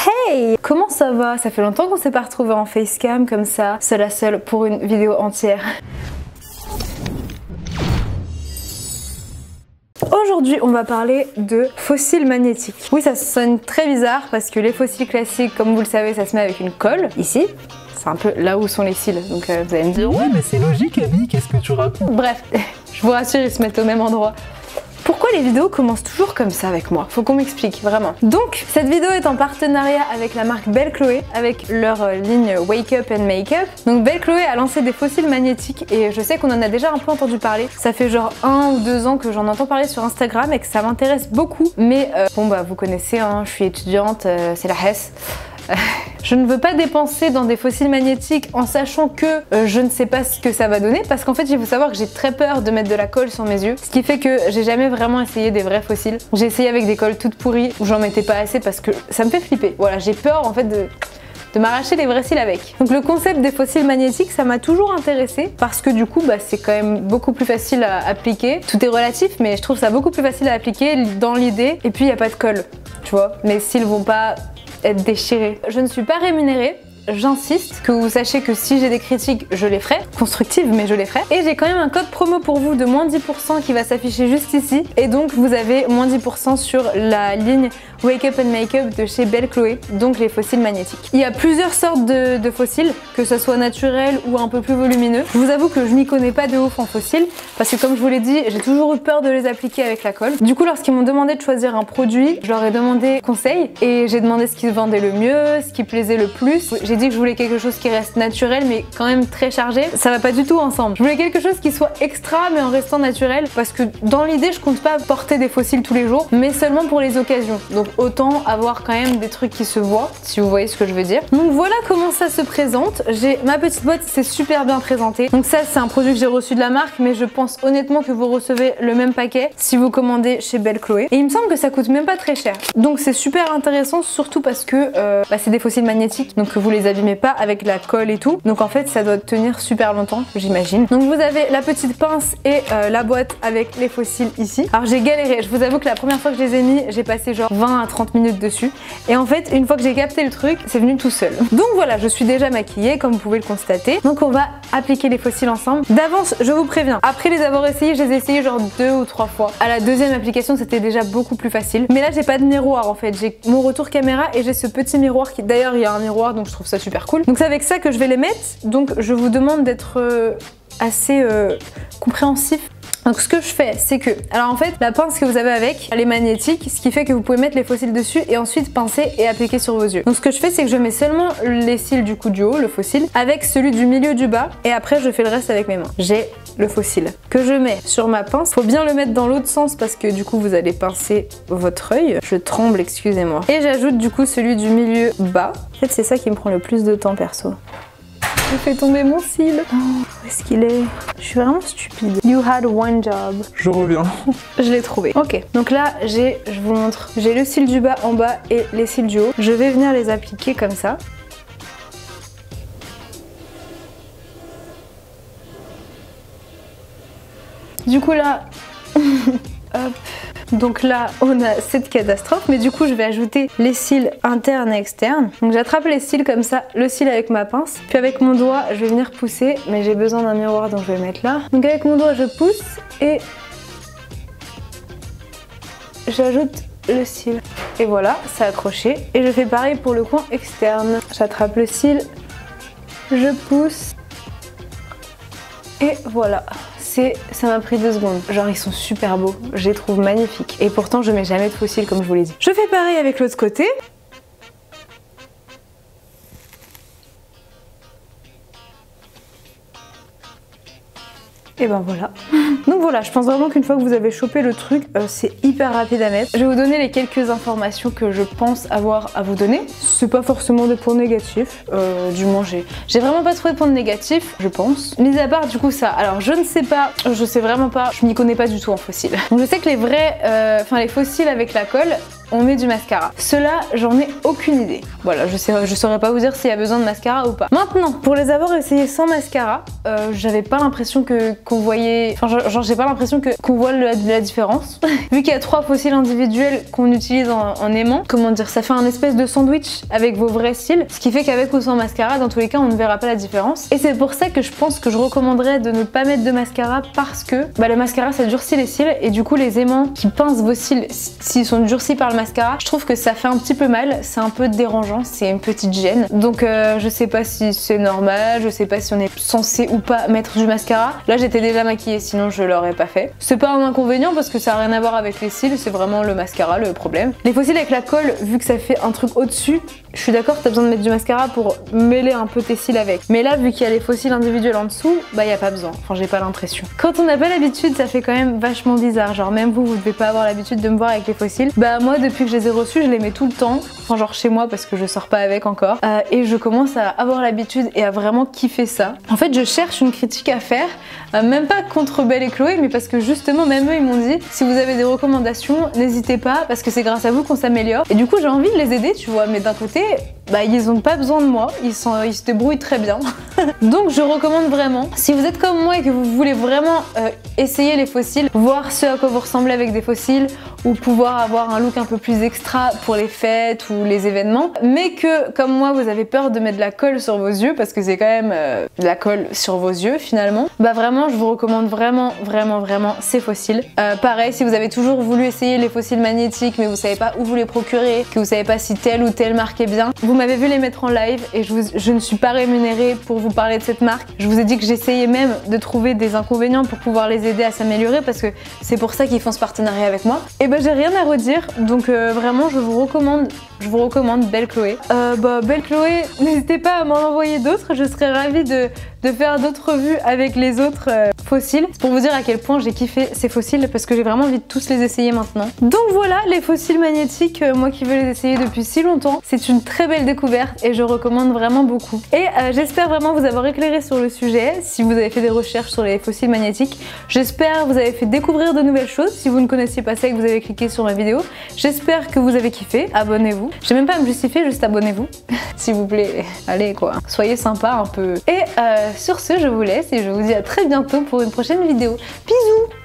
Hey! Comment ça va? Ça fait longtemps qu'on s'est pas retrouvés en facecam comme ça, seule à seule pour une vidéo entière. Aujourd'hui, on va parler de fossiles magnétiques. Oui, ça sonne très bizarre parce que les fossiles classiques, comme vous le savez, ça se met avec une colle, ici. C'est un peu là où sont les cils, donc vous allez me dire « Ouais, mais c'est logique, Abby, qu'est-ce que tu racontes ?» Bref, je vous rassure, ils se mettent au même endroit. Pourquoi les vidéos commencent toujours comme ça avec moi? Faut qu'on m'explique, vraiment. Donc, cette vidéo est en partenariat avec la marque Belle Chloé, avec leur ligne Wake Up and Make Up. Donc Belle Chloé a lancé des fossiles magnétiques et je sais qu'on en a déjà un peu entendu parler. Ça fait genre 1 ou 2 ans que j'en entends parler sur Instagram et que ça m'intéresse beaucoup. Mais bon bah vous connaissez, hein, je suis étudiante, c'est la Hesse. Je ne veux pas dépenser dans des fossiles magnétiques en sachant que je ne sais pas ce que ça va donner, parce qu'en fait il faut savoir que j'ai très peur de mettre de la colle sur mes yeux, ce qui fait que j'ai jamais vraiment essayé des vrais fossiles. J'ai essayé avec des colles toutes pourries où j'en mettais pas assez parce que ça me fait flipper. Voilà, j'ai peur en fait de m'arracher les vrais cils avec. Donc le concept des fossiles magnétiques, ça m'a toujours intéressée parce que du coup bah, c'est quand même beaucoup plus facile à appliquer. Tout est relatif, mais je trouve ça beaucoup plus facile à appliquer dans l'idée, et puis il n'y a pas de colle, tu vois, mes cils vont pas être déchirés. Je ne suis pas rémunérée, j'insiste, que vous sachiez que si j'ai des critiques, je les ferai, constructives, mais je les ferai. Et j'ai quand même un code promo pour vous de moins 10% qui va s'afficher juste ici, et donc vous avez moins 10% sur la ligne Wake Up and Make Up de chez Belle Chloé, donc les fossiles magnétiques. Il y a plusieurs sortes de fossiles, que ce soit naturels ou un peu plus volumineux. Je vous avoue que je m'y connais pas de ouf en fossiles, parce que comme je vous l'ai dit, j'ai toujours eu peur de les appliquer avec la colle. Du coup, lorsqu'ils m'ont demandé de choisir un produit, je leur ai demandé conseil, et j'ai demandé ce qui se vendait le mieux, ce qui plaisait le plus. J'ai dit que je voulais quelque chose qui reste naturel, mais quand même très chargé. Ça va pas du tout ensemble. Je voulais quelque chose qui soit extra, mais en restant naturel, parce que dans l'idée, je compte pas porter des fossiles tous les jours, mais seulement pour les occasions. Donc autant avoir quand même des trucs qui se voient, si vous voyez ce que je veux dire. Donc voilà comment ça se présente. J'ai ma petite boîte, c'est super bien présenté. Donc ça, c'est un produit que j'ai reçu de la marque, mais je pense honnêtement que vous recevez le même paquet si vous commandez chez Belle Chloé. Et il me semble que ça coûte même pas très cher. Donc c'est super intéressant, surtout parce que c'est des fossiles magnétiques, donc que vous les abîmez pas avec la colle et tout. Donc en fait, ça doit tenir super longtemps, j'imagine. Donc vous avez la petite pince et la boîte avec les fossiles ici. Alors j'ai galéré, je vous avoue que la première fois que je les ai mis, j'ai passé genre 20 à 30 minutes dessus. Et en fait, une fois que j'ai capté le truc, c'est venu tout seul. Donc voilà, je suis déjà maquillée, comme vous pouvez le constater. Donc on va appliquer les fossiles ensemble. D'avance, je vous préviens, après les avoir essayés, je les ai essayés genre 2 ou 3 fois. À la deuxième application, c'était déjà beaucoup plus facile. Mais là, j'ai pas de miroir en fait. J'ai mon retour caméra et j'ai ce petit miroir qui, d'ailleurs, il y a un miroir, donc je trouve ça super cool. Donc c'est avec ça que je vais les mettre. Donc je vous demande d'être assez compréhensif. Donc ce que je fais, c'est que, alors en fait, la pince que vous avez avec, elle est magnétique, ce qui fait que vous pouvez mettre les fossiles dessus et ensuite pincer et appliquer sur vos yeux. Donc ce que je fais, c'est que je mets seulement les cils du coup du haut, le fossile, avec celui du milieu du bas, et après je fais le reste avec mes mains. J'ai le fossile que je mets sur ma pince. Faut bien le mettre dans l'autre sens parce que du coup vous allez pincer votre œil. Je tremble, excusez-moi. Et j'ajoute du coup celui du milieu bas. En fait, c'est ça qui me prend le plus de temps perso. Je fais tomber mon cil. Oh, où est-ce qu'il est? Je suis vraiment stupide. You had one job. Je reviens. Je l'ai trouvé. Ok, donc là, je vous montre. J'ai le cil du bas en bas et les cils du haut. Je vais venir les appliquer comme ça. Du coup là, hop. Donc là, on a cette catastrophe, mais du coup, je vais ajouter les cils internes et externes. Donc j'attrape les cils comme ça, le cil avec ma pince, puis avec mon doigt, je vais venir pousser, mais j'ai besoin d'un miroir, donc je vais le mettre là. Donc avec mon doigt, je pousse et j'ajoute le cil. Et voilà, c'est accroché. Et je fais pareil pour le coin externe. J'attrape le cil, je pousse et voilà. Ça m'a pris 2 secondes. Genre ils sont super beaux, je les trouve magnifiques. Et pourtant je mets jamais de fossiles comme je vous l'ai dit. Je fais pareil avec l'autre côté. Et ben voilà. Donc voilà, je pense vraiment qu'une fois que vous avez chopé le truc, c'est hyper rapide à mettre. Je vais vous donner les quelques informations que je pense avoir à vous donner. C'est pas forcément des points négatifs, du moins j'ai vraiment pas trouvé de points négatifs, je pense. Mis à part du coup ça, alors je ne sais pas, je sais vraiment pas, je m'y connais pas du tout en fossiles. Donc je sais que les vrais, les fossiles avec la colle, on met du mascara. Cela, j'en ai aucune idée. Voilà, je saurais pas vous dire s'il y a besoin de mascara ou pas. Maintenant, pour les avoir essayés sans mascara, j'avais pas l'impression qu'on voyait... Enfin, genre j'ai pas l'impression qu'on voit la différence. Vu qu'il y a 3 fossiles individuels qu'on utilise en aimant, comment dire, ça fait un espèce de sandwich avec vos vrais cils, ce qui fait qu'avec ou sans mascara, dans tous les cas, on ne verra pas la différence. Et c'est pour ça que je pense que je recommanderais de ne pas mettre de mascara parce que le mascara ça durcit les cils et du coup les aimants qui pincent vos cils s'ils sont durcis par le mascara, je trouve que ça fait un petit peu mal, c'est un peu dérangeant, c'est une petite gêne. Donc je sais pas si c'est normal, je sais pas si on est censé ou pas mettre du mascara. Là j'étais déjà maquillée, sinon je l'aurais pas fait. C'est pas un inconvénient parce que ça a rien à voir avec les cils, c'est vraiment le mascara le problème. Les faux cils avec la colle, vu que ça fait un truc au-dessus, je suis d'accord, t'as besoin de mettre du mascara pour mêler un peu tes cils avec. Mais là, vu qu'il y a les faux cils individuels en dessous, bah y a pas besoin. Enfin, j'ai pas l'impression. Quand on n'a pas l'habitude, ça fait quand même vachement bizarre. Genre même vous devez pas avoir l'habitude de me voir avec les faux cils. Bah moi, depuis que je les ai reçus, je les mets tout le temps. Enfin, genre chez moi parce que je sors pas avec encore. Et je commence à avoir l'habitude et à vraiment kiffer ça. En fait, je cherche une critique à faire. Même pas contre Belle et Chloé, mais parce que justement, même eux, ils m'ont dit si vous avez des recommandations, n'hésitez pas parce que c'est grâce à vous qu'on s'améliore. Et du coup, j'ai envie de les aider, tu vois. Mais d'un côté, bah ils ont pas besoin de moi, ils se débrouillent très bien. Donc je recommande vraiment, si vous êtes comme moi et que vous voulez vraiment essayer les faux cils, voir ce à quoi vous ressemblez avec des faux cils ou pouvoir avoir un look un peu plus extra pour les fêtes ou les événements, mais que comme moi vous avez peur de mettre de la colle sur vos yeux parce que c'est quand même de la colle sur vos yeux finalement, bah vraiment je vous recommande vraiment ces faux cils. Pareil, si vous avez toujours voulu essayer les faux cils magnétiques mais vous savez pas où vous les procurer, que vous savez pas si telle ou telle marque est bien, vous m'avez vu les mettre en live et je ne suis pas rémunérée pour vous parler de cette marque. Je vous ai dit que j'essayais même de trouver des inconvénients pour pouvoir les aider à s'améliorer parce que c'est pour ça qu'ils font ce partenariat avec moi. Et ben j'ai rien à redire, donc vraiment je vous recommande Belle Chloé. Belle Chloé, n'hésitez pas à m'en envoyer d'autres, je serais ravie de faire d'autres revues avec les autres faux cils. C'est pour vous dire à quel point j'ai kiffé ces faux cils parce que j'ai vraiment envie de tous les essayer maintenant. Donc voilà les faux cils magnétiques, moi qui veux les essayer depuis si longtemps, c'est une très belle découverte et je recommande vraiment beaucoup. Et j'espère vraiment vous avoir éclairé sur le sujet, si vous avez fait des recherches sur les faux cils magnétiques. J'espère vous avez fait découvrir de nouvelles choses, si vous ne connaissiez pas ça et que vous avez cliqué sur ma vidéo. J'espère que vous avez kiffé, abonnez-vous. J'ai même pas à me justifier, juste abonnez-vous. S'il vous plaît, allez quoi, soyez sympa un peu. Et sur ce, je vous laisse et je vous dis à très bientôt pour une prochaine vidéo. Bisous!